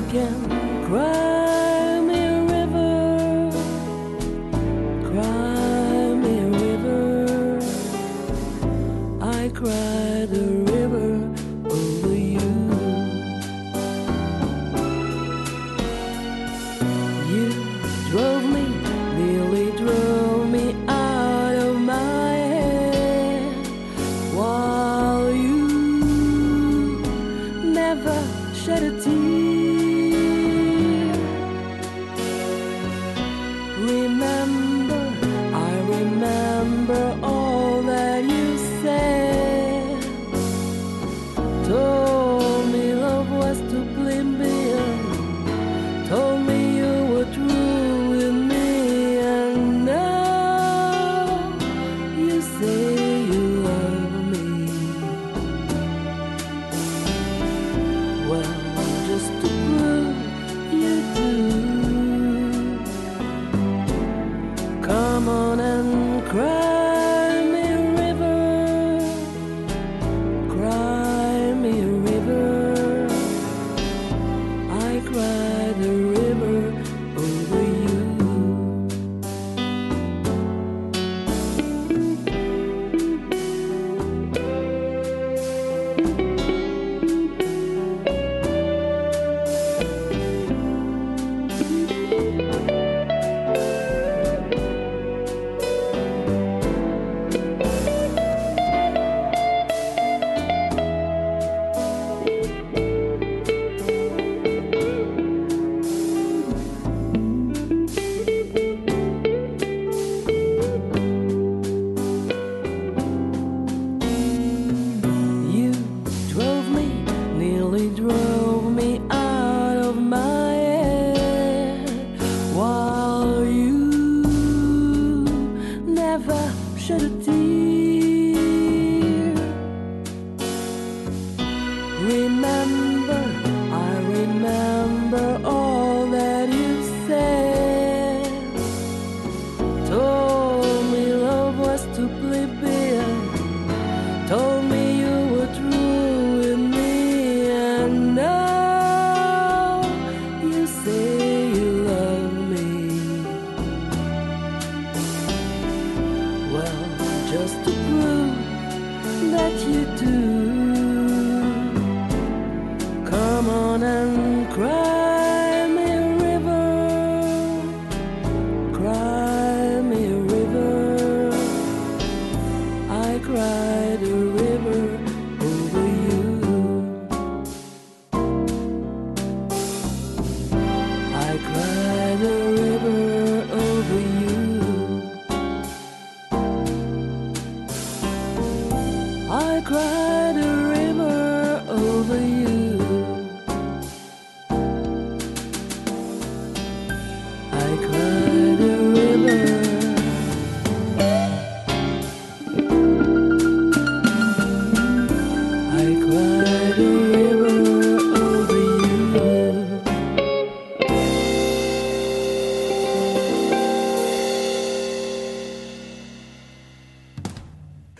can cry me a river, cry me a river. I cried a river over you. You drove me, nearly drove me out of my head, while you never shed a tear. Remember, I remember all that you said. Told me love was to oblivion. Told me you were true with me, and now you say you love me. Well, just to prove you do, come on and cry me a river, cry me a river. I cried a river over you. You drove me, nearly drove me out of my head, while you never shed a tear. Remember, I remember all that you said. Told me love was to oblivion. Told me you were true with me, and now you say you love me. Well, just to prove that you do, come on and cry me a river, cry me a river. I cried a river over you. I cried a river over you. I cried a river over you. I cried a river. I cried a river over you.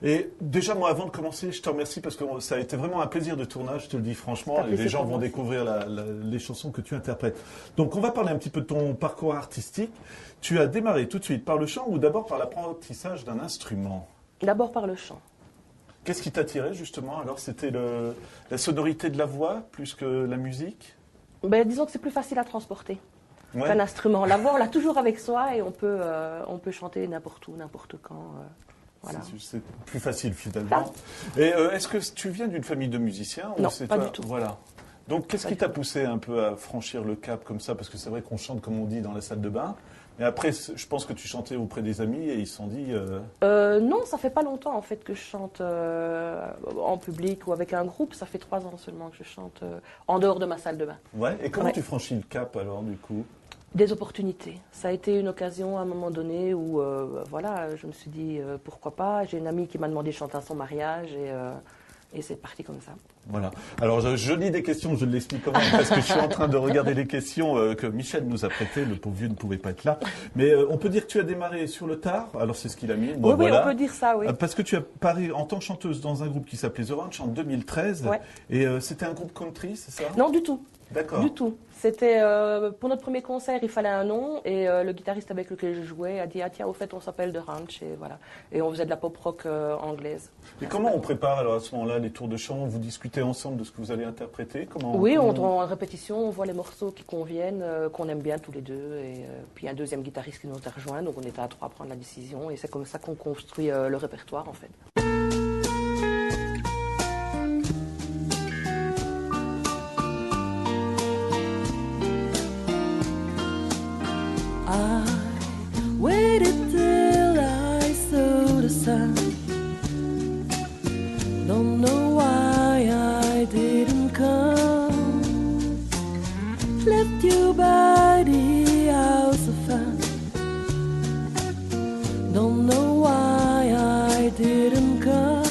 Et déjà, moi, avant de commencer, je te remercie parce que ça a été vraiment un plaisir de tournage, je te le dis franchement, et les gens vont découvrir les chansons que tu interprètes. Donc, on va parler un petit peu de ton parcours artistique. Tu as démarré tout de suite par le chant ou d'abord par l'apprentissage d'un instrument? D'abord par le chant. Qu'est-ce qui t'attirait justement? Alors, c'était la sonorité de la voix plus que la musique? Ben, disons que c'est plus facile à transporter Ouais. qu'un instrument. La voix, on l'a toujours avec soi et on peut chanter n'importe où, n'importe quand. Voilà. C'est plus facile finalement. Et est-ce que tu viens d'une famille de musiciens? Non, ou c'est pas toi du tout. Voilà. Donc, qu'est-ce Pas qui du t'a tout. poussé un peu à franchir le cap comme ça? Parce que c'est vrai qu'on chante, comme on dit, dans la salle de bain. Mais après, je pense que tu chantais auprès des amis et ils se sont dit... Non, ça fait pas longtemps en fait que je chante en public ou avec un groupe. Ça fait 3 ans seulement que je chante en dehors de ma salle de bain. Ouais. Et comment Ouais. tu franchis le cap alors du coup? Des opportunités. Ça a été une occasion à un moment donné où voilà, je me suis dit pourquoi pas. J'ai une amie qui m'a demandé de chanter à son mariage et c'est parti comme ça. Voilà. Alors, je lis des questions, je l'explique quand même, parce que je suis en train de regarder les questions que Michel nous a prêtées. Le pauvre vieux ne pouvait pas être là. Mais on peut dire que tu as démarré sur le tard. Alors, c'est ce qu'il a mis. Bon, Oui, voilà. on peut dire ça, oui. Parce que tu as paru en tant que chanteuse dans un groupe qui s'appelait The Ranch en 2013. Ouais. Et c'était un groupe country, c'est ça? Non, du tout. D'accord. Du tout. C'était pour notre premier concert, il fallait un nom et le guitariste avec lequel je jouais a dit ah tiens au fait on s'appelle The Ranch et voilà et on faisait de la pop rock anglaise. Et comment on prépare alors à ce moment-là les tours de chant? Vous discutez ensemble de ce que vous allez interpréter? Oui, en répétition, on voit les morceaux qui conviennent, qu'on aime bien tous les deux et puis un deuxième guitariste qui nous a rejoint donc on était à trois à prendre la décision et c'est comme ça qu'on construit le répertoire en fait. I waited till I saw the sun. Don't know why I didn't come. Left you by the house of fun. Don't know why I didn't come.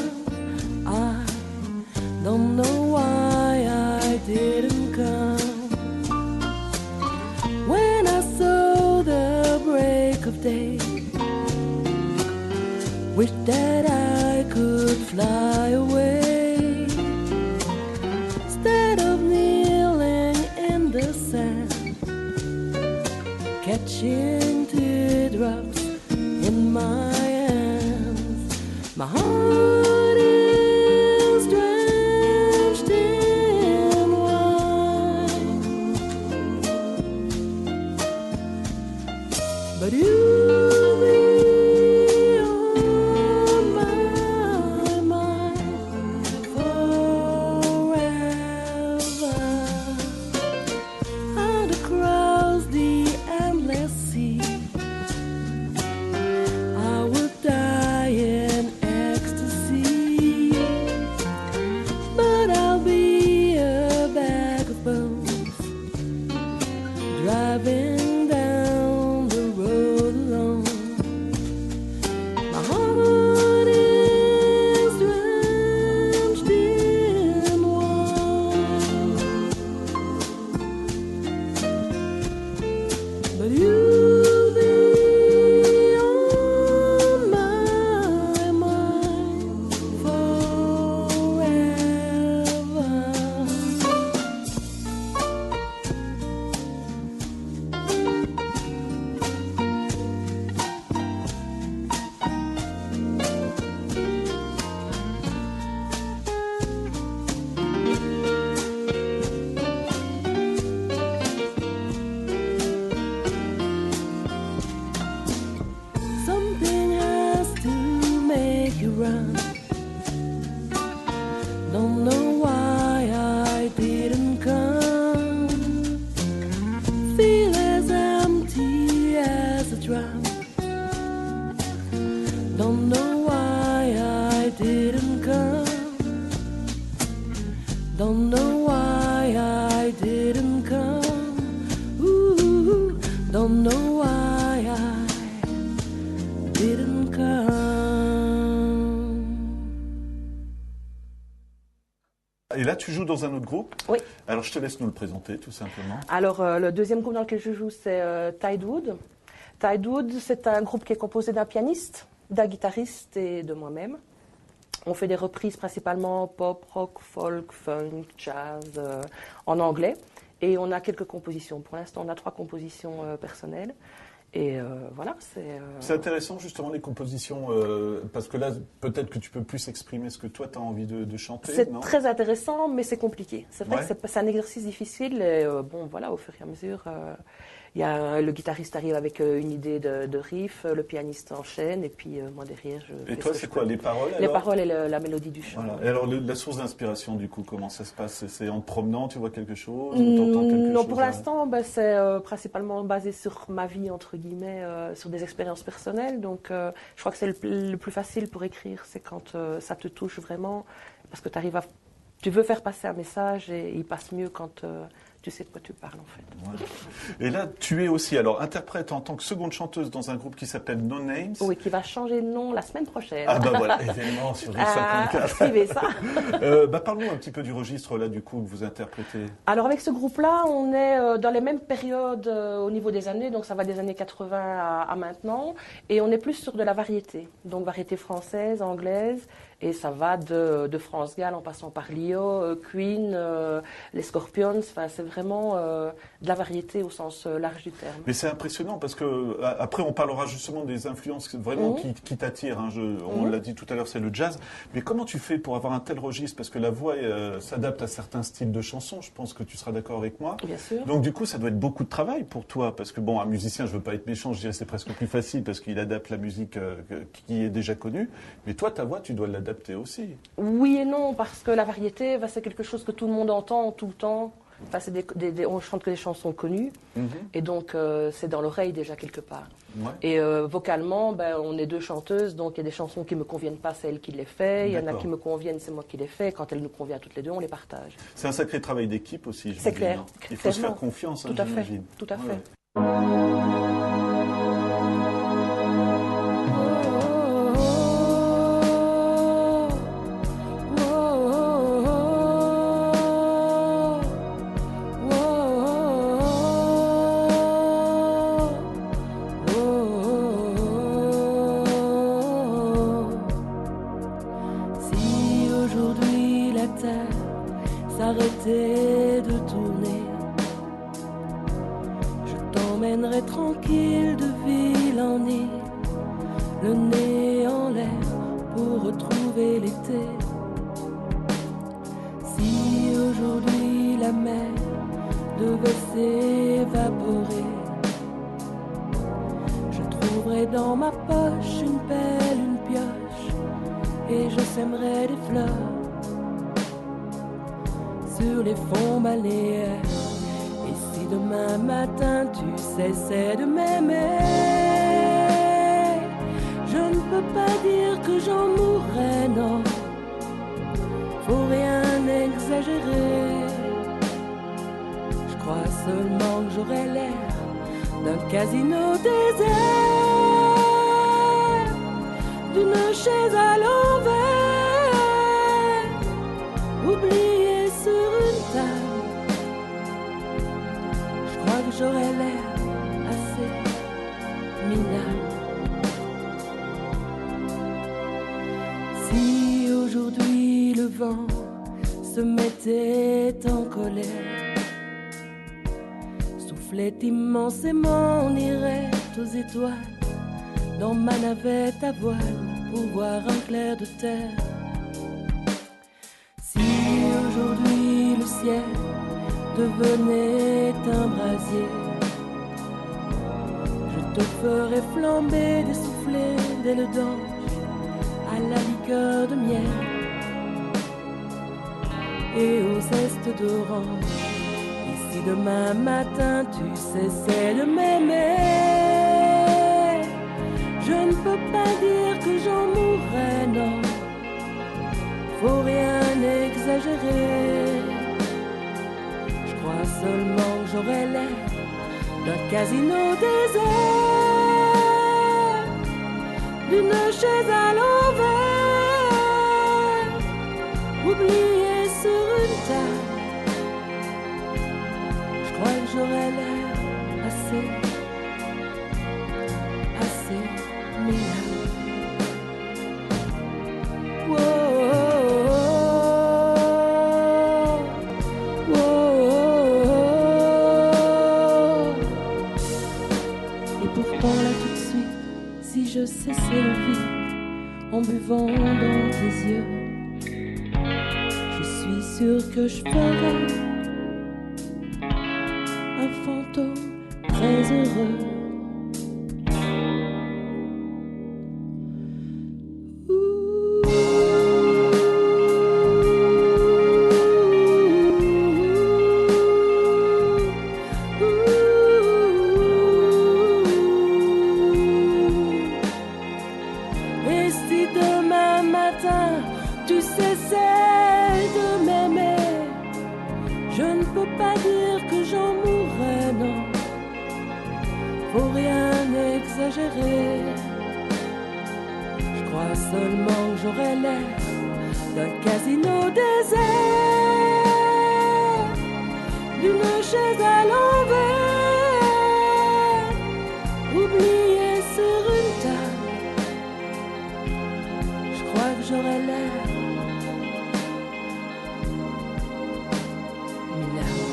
I don't know why I didn't come. When I saw the break of day, wish that I could fly away. Instead of kneeling in the sand, catching teardrops in my hands, my heart is drenched in wine. But you'll be on my mind forever. Out across the endless sea, I would die in ecstasy. But I'll be a bag of bones, driving down the road alone. My heart is drenched in wine. But you'll be on my mind forever. Something has to make you run. Don't know why I didn't come. Feel as empty as a drum. Don't know why I didn't come. Don't know why I didn't come. Ooh, don't know why I didn't come. Et là, tu joues dans un autre groupe? Oui. Alors, je te laisse nous le présenter, tout simplement. Alors, le deuxième groupe dans lequel je joue, c'est Tidewood. Tidewood, c'est un groupe qui est composé d'un pianiste, d'un guitariste et de moi-même. On fait des reprises principalement pop, rock, folk, funk, jazz, en anglais. Et on a quelques compositions. Pour l'instant, on a 3 compositions personnelles. Et voilà, C'est intéressant justement les compositions, parce que là, peut-être que tu peux plus exprimer ce que toi, tu as envie de chanter, c'est non? très intéressant, mais c'est compliqué. C'est vrai Ouais. que c'est un exercice difficile. Et, bon, voilà, au fur et à mesure, le guitariste arrive avec une idée de riff, le pianiste enchaîne, et puis moi derrière, je Et fais toi, ce que c'est je quoi, peux. les paroles Les alors? paroles et la mélodie du chant. Voilà. Et alors, la source d'inspiration, du coup, comment ça se passe? C'est en te promenant, tu vois quelque chose, ou t'entends quelque Non, chose? pour l'instant, c'est principalement basé sur ma vie, entre guillemets, sur des expériences personnelles. Donc, je crois que c'est le plus facile pour écrire, c'est quand ça te touche vraiment, parce que tu veux faire passer un message et il passe mieux quand tu sais de quoi tu parles, en fait. Voilà. Et là, tu es aussi alors interprète en tant que seconde chanteuse dans un groupe qui s'appelle No Names. Oui, qui va changer de nom la semaine prochaine. Ah bah voilà, événement sur les 54. Suivez ça. Parle-nous un petit peu du registre là du coup que vous interprétez. Alors avec ce groupe-là, on est dans les mêmes périodes au niveau des années, donc ça va des années 80 à maintenant, et on est plus sur de la variété, donc variété française, anglaise, et ça va de France Gall en passant par Lio, Queen, les Scorpions, enfin c'est vraiment de la variété au sens large du terme. Mais c'est impressionnant parce que après on parlera justement des influences vraiment qui t'attirent. Hein. On l'a dit tout à l'heure, c'est le jazz. Mais comment tu fais pour avoir un tel registre? Parce que la voix s'adapte à certains styles de chansons. Je pense que tu seras d'accord avec moi. Bien sûr. Donc du coup, ça doit être beaucoup de travail pour toi. Parce que bon, un musicien, je veux pas être méchant, je dirais c'est presque plus facile parce qu'il adapte la musique qui est déjà connue. Mais toi, ta voix, tu dois l'adapter aussi. Oui et non, parce que la variété, c'est quelque chose que tout le monde entend tout le temps. Enfin, on chante que des chansons connues, et donc c'est dans l'oreille déjà quelque part. Ouais. Et vocalement, on est deux chanteuses, donc il y a des chansons qui ne me conviennent pas, c'est elle qui les fait. Il y en a qui me conviennent, c'est moi qui les fais. Quand elles nous conviennent toutes les deux, on les partage. C'est un sacré travail d'équipe aussi, je C'est me dis, clair. non? Il faut se faire confiance, tout à fait. j'imagine. Tout à fait. S'arrêter de tourner, je t'emmènerai tranquille de ville en île, le nez en l'air pour retrouver l'été. Si aujourd'hui la mer devait s'évaporer, je trouverai dans ma poche une pelle, une pioche, et je sèmerai des fleurs sur les fonds balnéaires. Et si demain matin tu cessais de m'aimer, je ne peux pas dire que j'en mourrais, non, faut rien exagérer. Je crois seulement que j'aurais l'air d'un casino désert, d'une chaise à l'envers, oubliée sur une table. Je crois que j'aurais l'air assez minable. Si aujourd'hui le vent se mettait en colère, soufflait immensément, on irait aux étoiles dans ma navette à voile pour voir un clair de terre. Si aujourd'hui le ciel devenait un brasier, je te ferais flamber des soufflets d'ailes d'ange à la liqueur de miel et aux zestes d'orange. Et si demain matin tu cessais de m'aimer, je ne peux pas dire que j'en mourrais, non, faut rien exagérer. Je crois seulement que j'aurais l'air d'un casino désert, d'une chaise à l'envers, oubliée sur une table. Je crois que j'aurais l'air assez minable. Je cessais le vide en buvant dans tes yeux, je suis sûre que je ferais un fantôme très heureux. Je crois seulement que j'aurais l'air d'un casino désert, d'une chaise à l'envers, oubliée sur une table. Je crois que j'aurais l'air minable.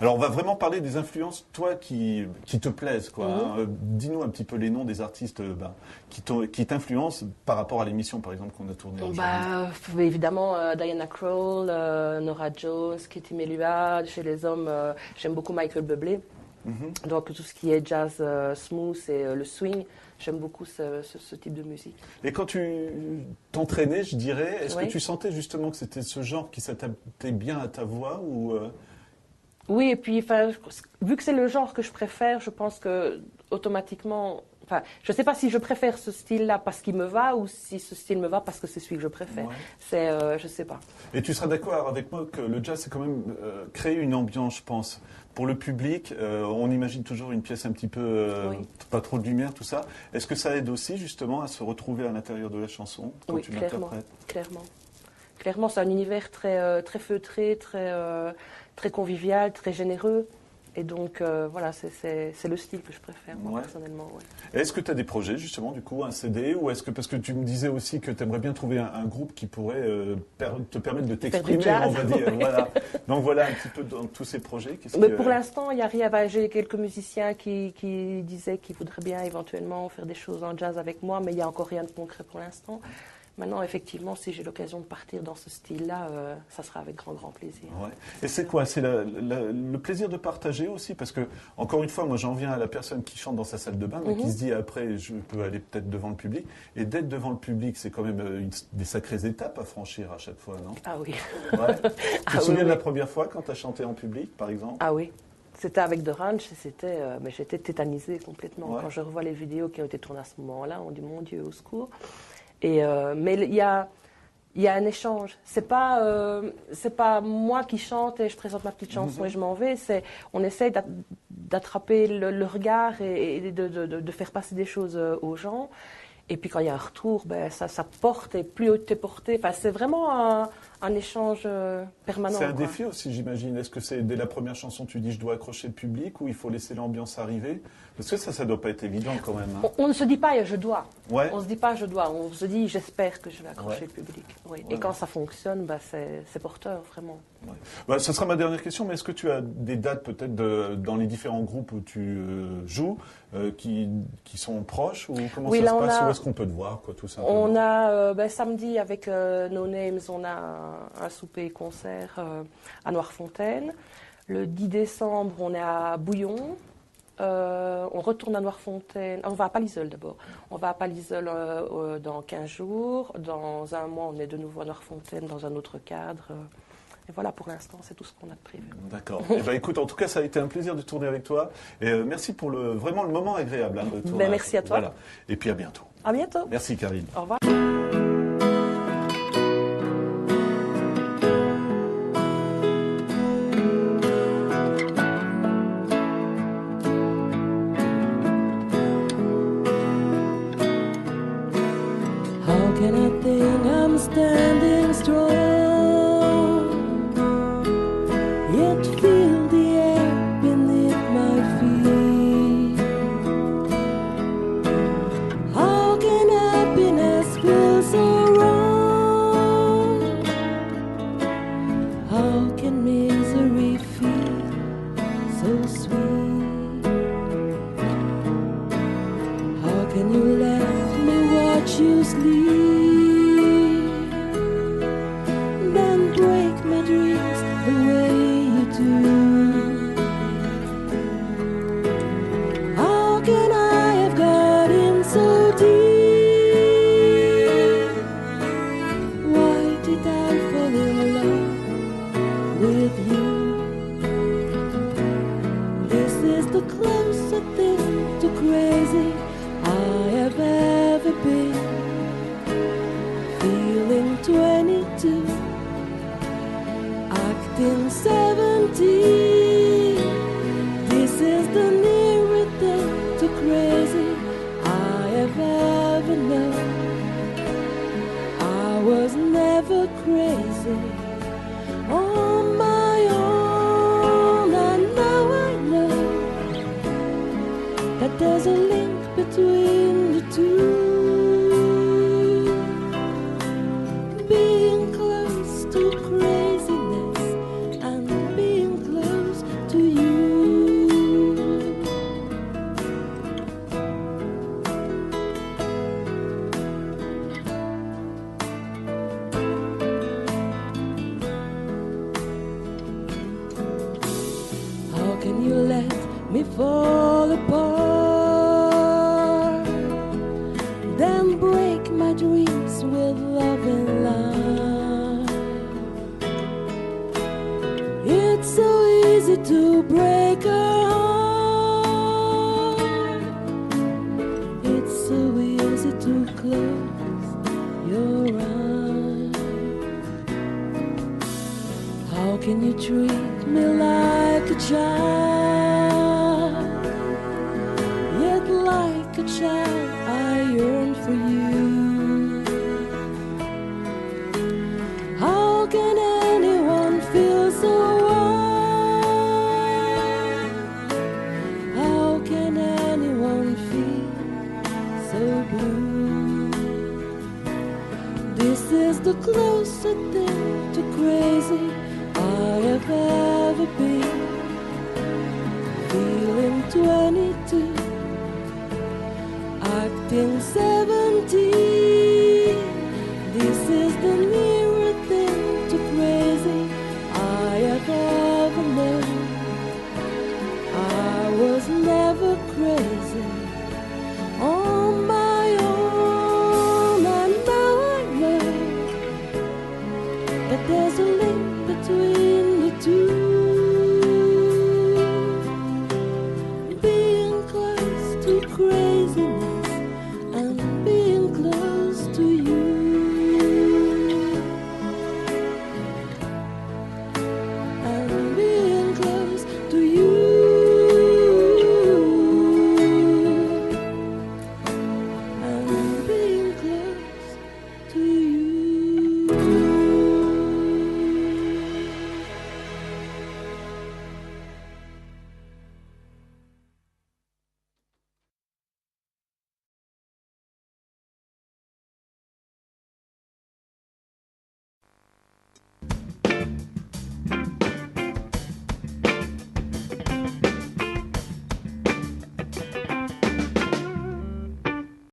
Alors, on va vraiment parler des influences, toi, qui te plaisent, quoi. Dis-nous un petit peu les noms des artistes qui t'influencent par rapport à l'émission, par exemple, qu'on a tournée en janvier. Évidemment, Diana Krall, Norah Jones, Kitty Melua. Chez les hommes, j'aime beaucoup Michael Bublé. Donc, tout ce qui est jazz smooth et le swing, j'aime beaucoup ce type de musique. Et quand tu t'entraînais, je dirais, est-ce que tu sentais justement que c'était ce genre qui s'adaptait bien à ta voix ou Oui, et puis, vu que c'est le genre que je préfère, je pense que automatiquement... je ne sais pas si je préfère ce style-là parce qu'il me va ou si ce style me va parce que c'est celui que je préfère. Je ne sais pas. Et tu seras d'accord avec moi que le jazz, c'est quand même créer une ambiance, je pense. Pour le public, on imagine toujours une pièce un petit peu, pas trop de lumière, tout ça. Est-ce que ça aide aussi justement à se retrouver à l'intérieur de la chanson quand tu l'interprètes ? Clairement, c'est un univers très, très feutré, très convivial, très généreux. Et donc, voilà, c'est le style que je préfère, moi, personnellement. Ouais. Est-ce que tu as des projets, justement, du coup, un CD ou est-ce que, parce que tu me disais aussi que tu aimerais bien trouver un groupe qui pourrait te permettre de t'exprimer, on va dire. Voilà. Donc, voilà un petit peu dans tous ces projets. Mais pour l'instant, il n'y a rien. J'ai quelques musiciens qui disaient qu'ils voudraient bien éventuellement faire des choses en jazz avec moi, mais il n'y a encore rien de concret pour l'instant. Maintenant, effectivement, si j'ai l'occasion de partir dans ce style-là, ça sera avec grand, grand plaisir. Ouais. Et c'est quoi ? C'est le plaisir de partager aussi ? Parce que, encore une fois, moi, j'en viens à la personne qui chante dans sa salle de bain, mais qui se dit après, je peux aller peut-être devant le public. Et d'être devant le public, c'est quand même des sacrées étapes à franchir à chaque fois, non ? Ah oui. Ouais. Tu te souviens de la première fois quand tu as chanté en public, par exemple ? Ah oui. C'était avec The Ranch et mais j'étais tétanisée complètement. Ouais. Quand je revois les vidéos qui ont été tournées à ce moment-là, on dit mon Dieu, au secours. Mais il y a un échange. C'est pas moi qui chante et je présente ma petite chanson et je m'en vais. On essaye d'attraper le regard et de faire passer des choses aux gens. Et puis quand il y a un retour, ça porte et plus tu es porté. C'est vraiment un échange permanent. C'est un défi aussi, j'imagine. Est-ce que c'est dès la première chanson, tu dis je dois accrocher le public ou il faut laisser l'ambiance arriver ? Parce que ça doit pas être évident quand même. Hein. On ne se dit pas je dois. Ouais. On ne se dit pas je dois. On se dit j'espère que je vais accrocher le public. Oui. Et quand ça fonctionne, c'est porteur vraiment. Ouais. Ce sera ma dernière question, mais est-ce que tu as des dates peut-être dans les différents groupes où tu joues qui sont proches ou comment ça se passe ou est-ce qu'on peut te voir tout simplement ? On a samedi avec No Names, on a un souper-concert à Noirfontaine. Le 10 décembre, on est à Bouillon. On retourne à Noirfontaine. On va à Palliseul d'abord. On va à Palliseul dans 15 jours. Dans un mois, on est de nouveau à Noirfontaine dans un autre cadre. Et voilà, pour l'instant, c'est tout ce qu'on a prévu. D'accord. Écoute, en tout cas, ça a été un plaisir de tourner avec toi. Et merci pour vraiment le moment agréable. Merci à toi. Voilà. Et puis à bientôt. À bientôt. Merci, Caroline. Au revoir. Standing strong, yet feel the air beneath my feet. How can happiness feel so wrong? How can misery feel so sweet? How can you let me watch you sleep? There's a link between the two, being close to craziness and being close to you. with love and light. It's so easy to break a heart. It's so easy to close your eyes. How can you treat me like a child? Yet like a child I yearn for you. How can anyone feel so wild? How can anyone feel so blue? This is the closest thing to crazy I have ever been. Feeling 22, acting 17.